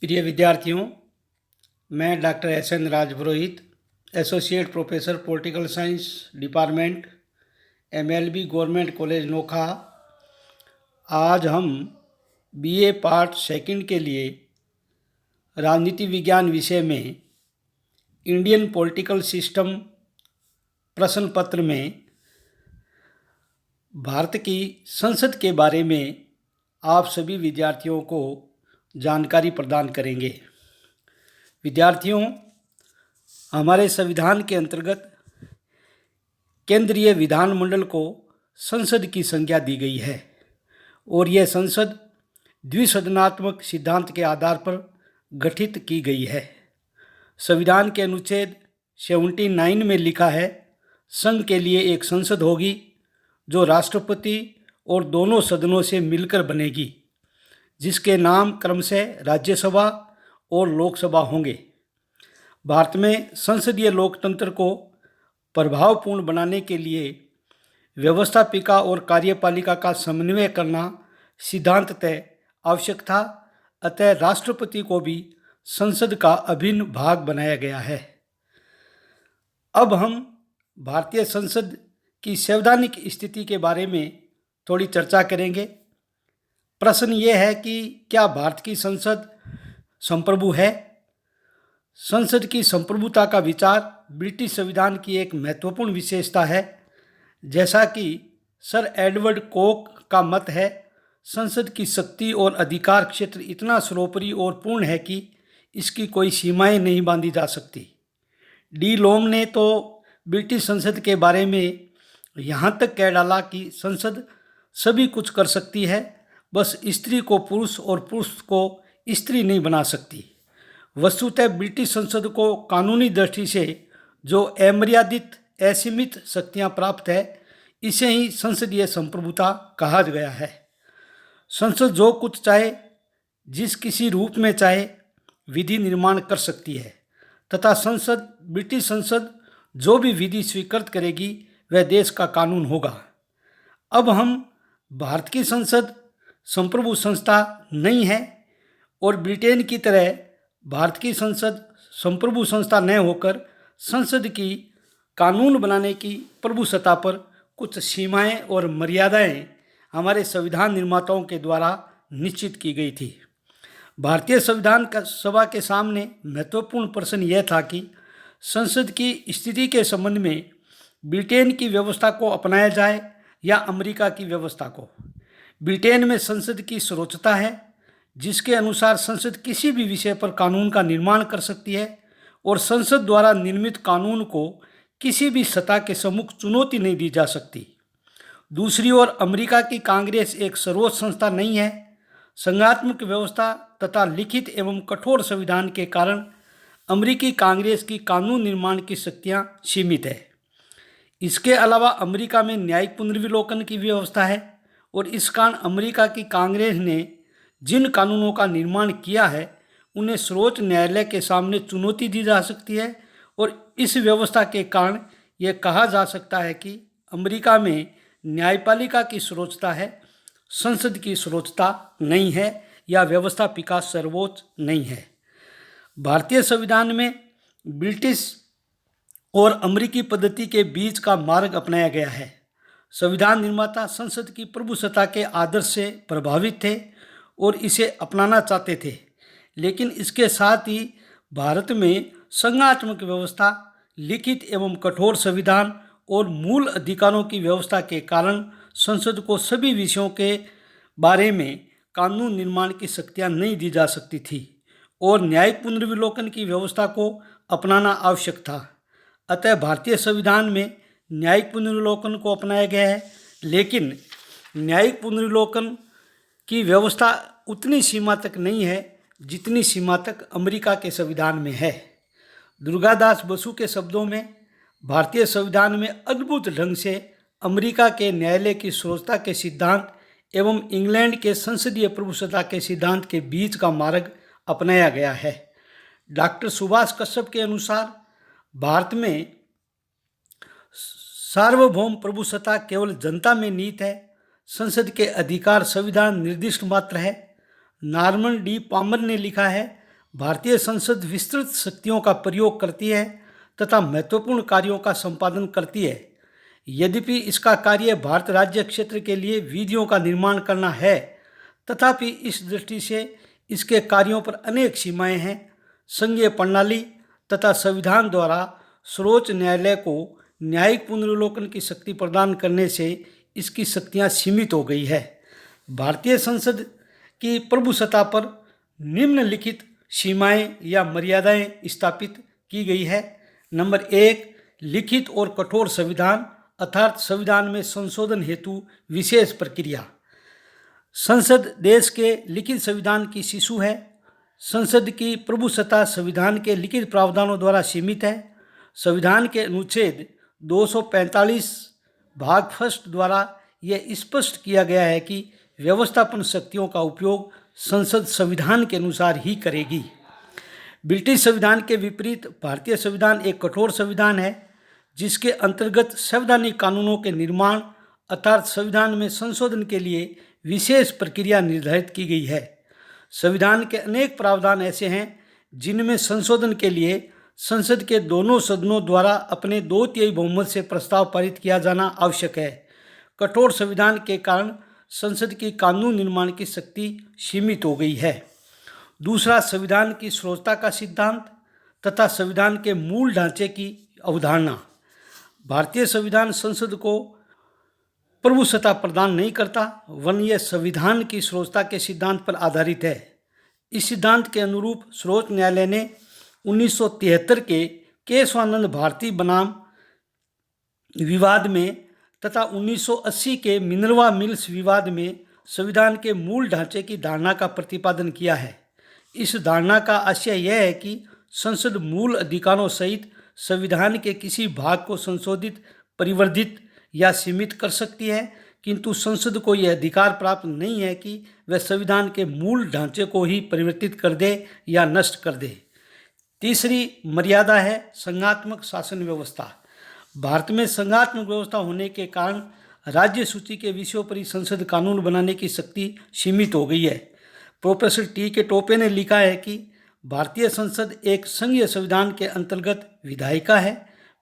प्रिय विद्यार्थियों, मैं doctor S N. Rajpurohit, associate professor political science department, MLB government college Nokha. आज हम बीए पार्ट सेकंड के लिए राजनीति विज्ञान विषय में इंडियन पॉलिटिकल सिस्टम प्रश्न पत्र में भारत की संसद के बारे में आप सभी विद्यार्थियों को जानकारी प्रदान करेंगे। विद्यार्थियों, हमारे संविधान के अंतर्गत केंद्रीय विधानमंडल को संसद की संज्ञा दी गई है और यह संसद द्विसदनात्मक सिद्धांत के आधार पर गठित की गई है। संविधान के अनुच्छेद 79 में लिखा है, संघ के लिए एक संसद होगी जो राष्ट्रपति और दोनों सदनों से मिलकर बनेगी, जिसके नाम क्रमशः राज्यसभा और लोकसभा होंगे। भारत में संसदीय लोकतंत्र को प्रभावपूर्ण बनाने के लिए व्यवस्थापिका और कार्यपालिका का समन्वय करना सिद्धांततः आवश्यक था। अतः राष्ट्रपति को भी संसद का अभिन्न भाग बनाया गया है। अब हम भारतीय संसद की संवैधानिक स्थिति के बारे में थोड़ी चर्चा करेंगे। प्रश्न ये है कि क्या भारत की संसद संप्रभु है? संसद की संप्रभुता का विचार ब्रिटिश संविधान की एक महत्वपूर्ण विशेषता है। जैसा कि सर एडवर्ड कोक का मत है, संसद की शक्ति और अधिकार क्षेत्र इतना सर्वोपरि और पूर्ण है कि इसकी कोई सीमाएं नहीं बांधी जा सकती। डी लोम ने तो ब्रिटिश संसद के बारे में यहाँ तक कह डाला कि संसद सभी कुछ कर सकती है, बस स्त्री को पुरुष और पुरुष को स्त्री नहीं बना सकती। वस्तुतः ब्रिटिश संसद को कानूनी दृष्टि से जो अमर्यादित असीमित शक्तियाँ प्राप्त है, इसे ही संसदीय संप्रभुता कहा गया है। संसद जो कुछ चाहे, जिस किसी रूप में चाहे, विधि निर्माण कर सकती है तथा ब्रिटिश संसद जो भी विधि स्वीकृत करेगी वह देश का कानून होगा। अब हम भारत की संसद संप्रभु संस्था नहीं है और ब्रिटेन की तरह भारत की संसद संप्रभु संस्था न होकर संसद की कानून बनाने की प्रभु सत्ता पर कुछ सीमाएं और मर्यादाएं हमारे संविधान निर्माताओं के द्वारा निश्चित की गई थी। भारतीय संविधान सभा के सामने महत्वपूर्ण प्रश्न यह था कि संसद की स्थिति के संबंध में ब्रिटेन की व्यवस्था को अपनाया जाए या अमेरिका की व्यवस्था को। ब्रिटेन में संसद की सर्वोच्चता है, जिसके अनुसार संसद किसी भी विषय पर कानून का निर्माण कर सकती है और संसद द्वारा निर्मित कानून को किसी भी सत्ता के सम्मुख चुनौती नहीं दी जा सकती। दूसरी ओर अमेरिका की कांग्रेस एक सर्वोच्च संस्था नहीं है। संघात्मक व्यवस्था तथा लिखित एवं कठोर संविधान के कारण अमेरिकी कांग्रेस की कानून निर्माण की शक्तियाँ सीमित है। इसके अलावा अमेरिका में न्यायिक पुनर्विलोकन की व्यवस्था है और इस कारण अमेरिका की कांग्रेस ने जिन कानूनों का निर्माण किया है उन्हें सर्वोच्च न्यायालय के सामने चुनौती दी जा सकती है और इस व्यवस्था के कारण यह कहा जा सकता है कि अमेरिका में न्यायपालिका की सर्वोच्चता है, संसद की सर्वोच्चता नहीं है या व्यवस्थापिका सर्वोच्च नहीं है। भारतीय संविधान में ब्रिटिश और अमेरिकी पद्धति के बीच का मार्ग अपनाया गया है। संविधान निर्माता संसद की प्रभुसत्ता के आदर्श से प्रभावित थे और इसे अपनाना चाहते थे, लेकिन इसके साथ ही भारत में संघात्मक व्यवस्था, लिखित एवं कठोर संविधान और मूल अधिकारों की व्यवस्था के कारण संसद को सभी विषयों के बारे में कानून निर्माण की शक्तियाँ नहीं दी जा सकती थी और न्यायिक पुनर्विलोकन की व्यवस्था को अपनाना आवश्यक था। अतः भारतीय संविधान में न्यायिक पुनर्विलोकन को अपनाया गया है, लेकिन न्यायिक पुनर्विलोकन की व्यवस्था उतनी सीमा तक नहीं है जितनी सीमा तक अमेरिका के संविधान में है। दुर्गादास बसु के शब्दों में, भारतीय संविधान में अद्भुत ढंग से अमेरिका के न्यायालय की सर्वोच्चता के सिद्धांत एवं इंग्लैंड के संसदीय प्रभुसत्ता के सिद्धांत के बीच का मार्ग अपनाया गया है। डॉक्टर सुभाष कश्यप के अनुसार भारत में सार्वभौम प्रभुसत्ता केवल जनता में निहित है। संसद के अधिकार संविधान निर्दिष्ट मात्र है। नॉर्मन डी पामर ने लिखा है, भारतीय संसद विस्तृत शक्तियों का प्रयोग करती है तथा महत्वपूर्ण कार्यों का संपादन करती है। यद्यपि इसका कार्य भारत राज्य क्षेत्र के लिए विधियों का निर्माण करना है, तथापि इस दृष्टि से इसके कार्यों पर अनेक सीमाएं हैं। संघीय प्रणाली तथा संविधान द्वारा सर्वोच्च न्यायालय को न्यायिक पुनर्विलोकन की शक्ति प्रदान करने से इसकी शक्तियां सीमित हो गई है। भारतीय संसद की प्रभुसत्ता पर निम्नलिखित सीमाएं या मर्यादाएं स्थापित की गई है। नंबर 1, लिखित और कठोर संविधान अर्थात संविधान में संशोधन हेतु विशेष प्रक्रिया। संसद देश के लिखित संविधान की शिशु है। संसद की प्रभुसत्ता संविधान के लिखित प्रावधानों द्वारा सीमित है। संविधान के अनुच्छेद 245 भाग फर्स्ट द्वारा यह स्पष्ट किया गया है कि व्यवस्थापन शक्तियों का उपयोग संसद संविधान के अनुसार ही करेगी। ब्रिटिश संविधान के विपरीत भारतीय संविधान एक कठोर संविधान है, जिसके अंतर्गत संवैधानिक कानूनों के निर्माण अर्थात संविधान में संशोधन के लिए विशेष प्रक्रिया निर्धारित की गई है। संविधान के अनेक प्रावधान ऐसे हैं जिनमें संशोधन के लिए संसद के दोनों सदनों द्वारा अपने 2/3 बहुमत से प्रस्ताव पारित किया जाना आवश्यक है। कठोर संविधान के कारण संसद की कानून निर्माण की शक्ति सीमित हो गई है। दूसरा, संविधान की सर्वोच्चता का सिद्धांत तथा संविधान के मूल ढांचे की अवधारणा। भारतीय संविधान संसद को प्रभुसत्ता प्रदान नहीं करता, वरन यह संविधान की सर्वोच्चता के सिद्धांत पर आधारित है। इस सिद्धांत के अनुरूप सर्वोच्च न्यायालय ने 1973 के केशवानंद भारती बनाम विवाद में तथा 1980 के मिनर्वा मिल्स विवाद में संविधान के मूल ढांचे की धारणा का प्रतिपादन किया है। इस धारणा का आशय यह है कि संसद मूल अधिकारों सहित संविधान के किसी भाग को संशोधित, परिवर्धित या सीमित कर सकती है, किंतु संसद को यह अधिकार प्राप्त नहीं है कि वह संविधान के मूल ढांचे को ही परिवर्तित कर दे या नष्ट कर दे। तीसरी मर्यादा है संघात्मक शासन व्यवस्था। भारत में संघात्मक व्यवस्था होने के कारण राज्य सूची के विषयों पर ही संसद कानून बनाने की शक्ति सीमित हो गई है। Professor TK. टोपे ने लिखा है कि भारतीय संसद एक संघीय संविधान के अंतर्गत विधायिका है।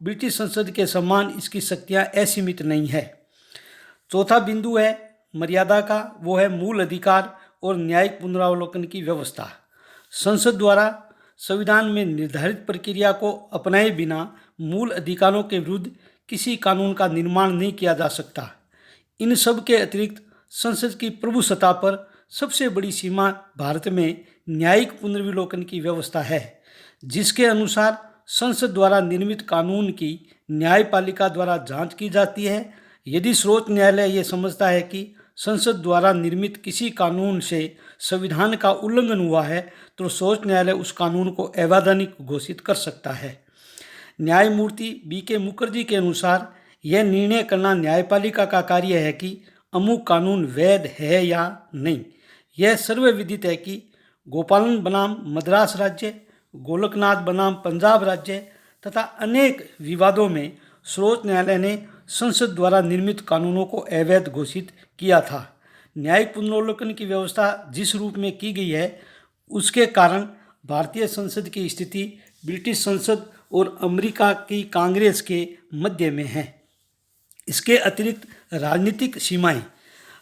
ब्रिटिश संसद के समान इसकी शक्तियां असीमित नहीं है। चौथा बिंदु है मर्यादा का, वो है मूल अधिकार और न्यायिक पुनरावलोकन की व्यवस्था। संसद द्वारा संविधान में निर्धारित प्रक्रिया को अपनाए बिना मूल अधिकारों के विरुद्ध किसी कानून का निर्माण नहीं किया जा सकता। इन सब के अतिरिक्त संसद की प्रभुसत्ता पर सबसे बड़ी सीमा भारत में न्यायिक पुनर्विलोकन की व्यवस्था है, जिसके अनुसार संसद द्वारा निर्मित कानून की न्यायपालिका द्वारा जांच की जाती है। यदि सर्वोच्च न्यायालय ये समझता है कि संसद द्वारा निर्मित किसी कानून से संविधान का उल्लंघन हुआ है, तो सर्वोच्च न्यायालय उस कानून को अवैधानिक घोषित कर सकता है। न्यायमूर्ति बी.के. मुखर्जी के अनुसार यह निर्णय करना न्यायपालिका का कार्य है कि अमुक कानून वैध है या नहीं। यह सर्वविदित है कि गोपालन बनाम मद्रास राज्य, गोलकनाथ बनाम पंजाब राज्य तथा अनेक विवादों में सर्वोच्च न्यायालय ने संसद द्वारा निर्मित कानूनों को अवैध घोषित किया था। न्यायिक पुनर्विलोकन की व्यवस्था जिस रूप में की गई है, उसके कारण भारतीय संसद की स्थिति ब्रिटिश संसद और अमेरिका की कांग्रेस के मध्य में है। इसके अतिरिक्त राजनीतिक सीमाएं।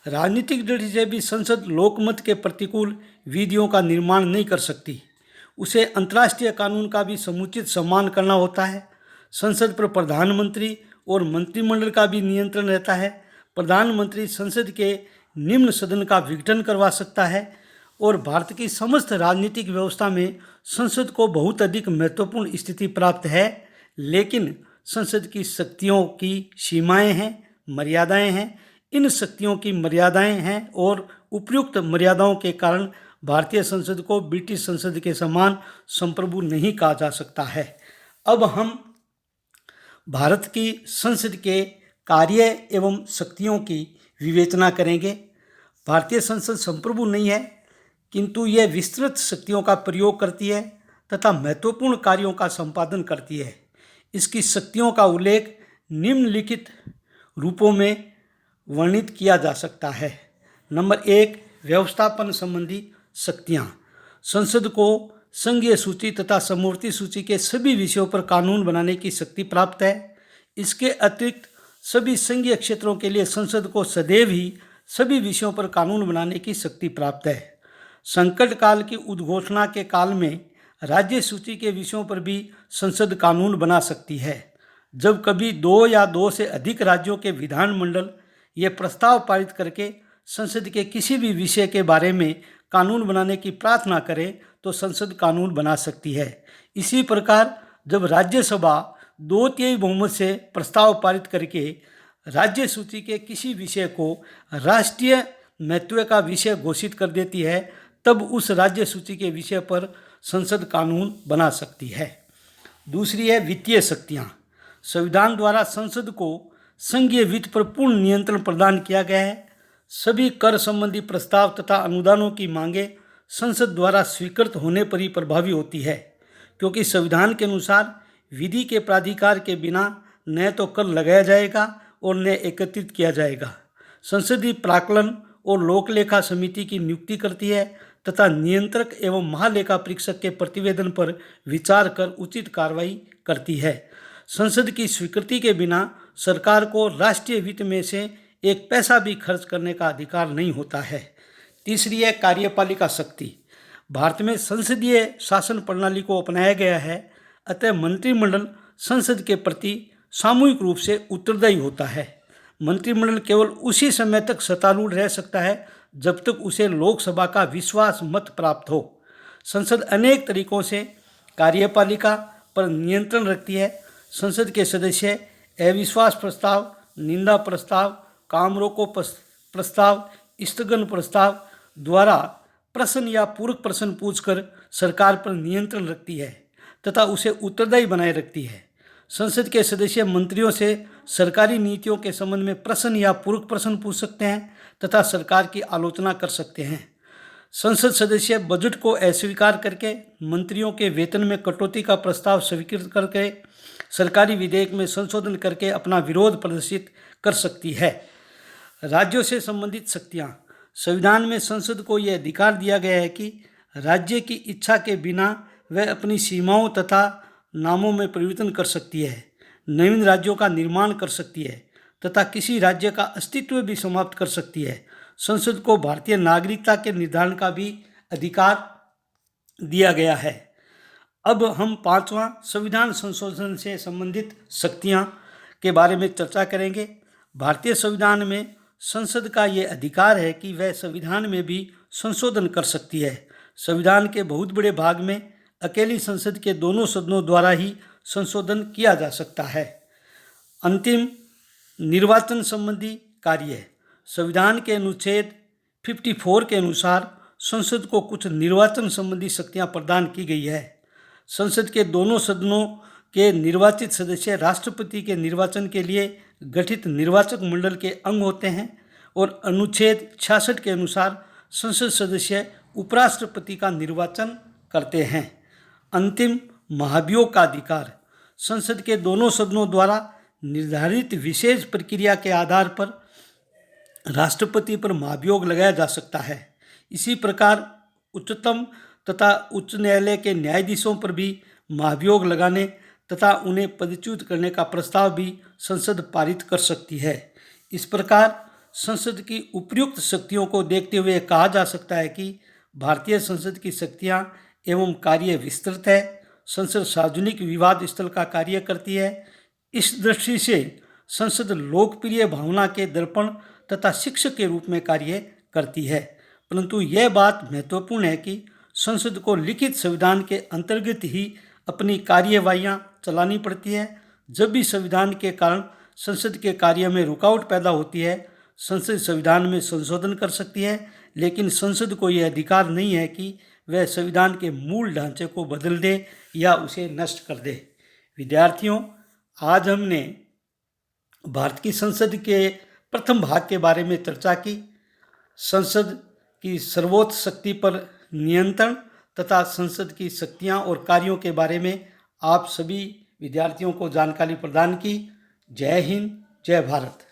राजनीतिक दृष्टि से भी संसद लोकमत के प्रतिकूल विधियों का निर्माण नहीं कर सकती। उसे अंतर्राष्ट्रीय कानून का भी समुचित सम्मान करना होता है। संसद पर प्रधानमंत्री और मंत्रिमंडल का भी नियंत्रण रहता है। प्रधानमंत्री संसद के निम्न सदन का विघटन करवा सकता है और भारत की समस्त राजनीतिक व्यवस्था में संसद को बहुत अधिक महत्वपूर्ण स्थिति प्राप्त है। लेकिन संसद की शक्तियों की सीमाएं हैं, मर्यादाएं हैं। इन शक्तियों की मर्यादाएं हैं और उपयुक्त मर्यादाओं के कारण भारतीय संसद को ब्रिटिश संसद के समान संप्रभु नहीं कहा जा सकता है। अब हम भारत की संसद के कार्य एवं शक्तियों की विवेचना करेंगे। भारतीय संसद संप्रभु नहीं है, किंतु यह विस्तृत शक्तियों का प्रयोग करती है तथा महत्वपूर्ण कार्यों का संपादन करती है। इसकी शक्तियों का उल्लेख निम्नलिखित रूपों में वर्णित किया जा सकता है। नंबर 1, व्यवस्थापन संबंधी शक्तियाँ। संसद को संघीय सूची तथा समवर्ती सूची के सभी विषयों पर कानून बनाने की शक्ति प्राप्त है। इसके अतिरिक्त सभी संघीय क्षेत्रों के लिए संसद को सदैव ही सभी विषयों पर कानून बनाने की शक्ति प्राप्त है। संकट काल की उद्घोषणा के काल में राज्य सूची के विषयों पर भी संसद कानून बना सकती है। जब कभी 2 या 2 से अधिक राज्यों के विधानमंडल ये प्रस्ताव पारित करके संसद के किसी भी विषय के बारे में कानून बनाने की प्रार्थना करे तो संसद कानून बना सकती है। इसी प्रकार जब राज्यसभा 2/3 बहुमत से प्रस्ताव पारित करके राज्य सूची के किसी विषय को राष्ट्रीय महत्व का विषय घोषित कर देती है, तब उस राज्य सूची के विषय पर संसद कानून बना सकती है। दूसरी है वित्तीय शक्तियाँ। संविधान द्वारा संसद को संघीय वित्त पर पूर्ण नियंत्रण प्रदान किया गया है। सभी कर संबंधी प्रस्ताव तथा अनुदानों की मांगें संसद द्वारा स्वीकृत होने पर ही प्रभावी होती है, क्योंकि संविधान के अनुसार विधि के प्राधिकार के बिना न तो कर लगाया जाएगा और न एकत्रित किया जाएगा। संसदीय प्राक्कलन और लोकलेखा समिति की नियुक्ति करती है तथा नियंत्रक एवं महालेखा परीक्षक के प्रतिवेदन पर विचार कर उचित कार्रवाई करती है। संसद की स्वीकृति के बिना सरकार को राष्ट्रीय वित्त में से एक पैसा भी खर्च करने का अधिकार नहीं होता है। तीसरी है कार्यपालिका शक्ति। भारत में संसदीय शासन प्रणाली को अपनाया गया है, अतः मंत्रिमंडल संसद के प्रति सामूहिक रूप से उत्तरदायी होता है। मंत्रिमंडल केवल उसी समय तक सत्तारूढ़ रह सकता है जब तक उसे लोकसभा का विश्वास मत प्राप्त हो। संसद अनेक तरीकों से कार्यपालिका पर नियंत्रण रखती है। संसद के सदस्य अविश्वास प्रस्ताव, निंदा प्रस्ताव, काम रोको प्रस्ताव, स्थगन प्रस्ताव द्वारा प्रश्न या पूरक प्रश्न पूछकर सरकार पर नियंत्रण रखती है तथा उसे उत्तरदायी बनाए रखती है। संसद के सदस्य मंत्रियों से सरकारी नीतियों के संबंध में प्रश्न या पूरक प्रश्न पूछ सकते हैं तथा सरकार की आलोचना कर सकते हैं। संसद सदस्य बजट को अस्वीकार करके मंत्रियों के वेतन में कटौती का प्रस्ताव स्वीकृत करके सरकारी विधेयक में संशोधन करके अपना विरोध प्रदर्शित कर सकती है। राज्यों से संबंधित शक्तियाँ। संविधान में संसद को यह अधिकार दिया गया है कि राज्य की इच्छा के बिना वह अपनी सीमाओं तथा नामों में परिवर्तन कर सकती है, नवीन राज्यों का निर्माण कर सकती है तथा किसी राज्य का अस्तित्व भी समाप्त कर सकती है। संसद को भारतीय नागरिकता के निर्धारण का भी अधिकार दिया गया है। अब हम 5वां संविधान संशोधन से संबंधित शक्तियाँ के बारे में चर्चा करेंगे। भारतीय संविधान में संसद का ये अधिकार है कि वह संविधान में भी संशोधन कर सकती है। संविधान के बहुत बड़े भाग में अकेली संसद के दोनों सदनों द्वारा ही संशोधन किया जा सकता है। अंतिम निर्वाचन संबंधी कार्य। संविधान के अनुच्छेद 54 के अनुसार संसद को कुछ निर्वाचन संबंधी शक्तियाँ प्रदान की गई है। संसद के दोनों सदनों के निर्वाचित सदस्य राष्ट्रपति के निर्वाचन के लिए गठित निर्वाचक मंडल के अंग होते हैं और अनुच्छेद 66 के अनुसार संसद सदस्य उपराष्ट्रपति का निर्वाचन करते हैं। अंतिम महाभियोग का अधिकार। संसद के दोनों सदनों द्वारा निर्धारित विशेष प्रक्रिया के आधार पर राष्ट्रपति पर महाभियोग लगाया जा सकता है। इसी प्रकार उच्चतम तथा उच्च न्यायालय के न्यायाधीशों पर भी महाभियोग लगाने तथा उन्हें पदच्युत करने का प्रस्ताव भी संसद पारित कर सकती है। इस प्रकार संसद की उपयुक्त शक्तियों को देखते हुए कहा जा सकता है कि भारतीय संसद की शक्तियाँ एवं कार्य विस्तृत है। संसद सार्वजनिक विवाद स्थल का कार्य करती है। इस दृष्टि से संसद लोकप्रिय भावना के दर्पण तथा शिक्षक के रूप में कार्य करती है। परंतु यह बात महत्वपूर्ण है कि संसद को लिखित संविधान के अंतर्गत ही अपनी कार्यवाहियाँ चलानी पड़ती है। जब भी संविधान के कारण संसद के कार्य में रुकावट पैदा होती है, संसद संविधान में संशोधन कर सकती है, लेकिन संसद को यह अधिकार नहीं है कि वह संविधान के मूल ढांचे को बदल दे या उसे नष्ट कर दे। विद्यार्थियों, आज हमने भारत की संसद के प्रथम भाग के बारे में चर्चा की। संसद की सर्वोच्च शक्ति पर नियंत्रण तथा संसद की शक्तियाँ और कार्यों के बारे में आप सभी विद्यार्थियों को जानकारी प्रदान की। जय हिंद, जय भारत।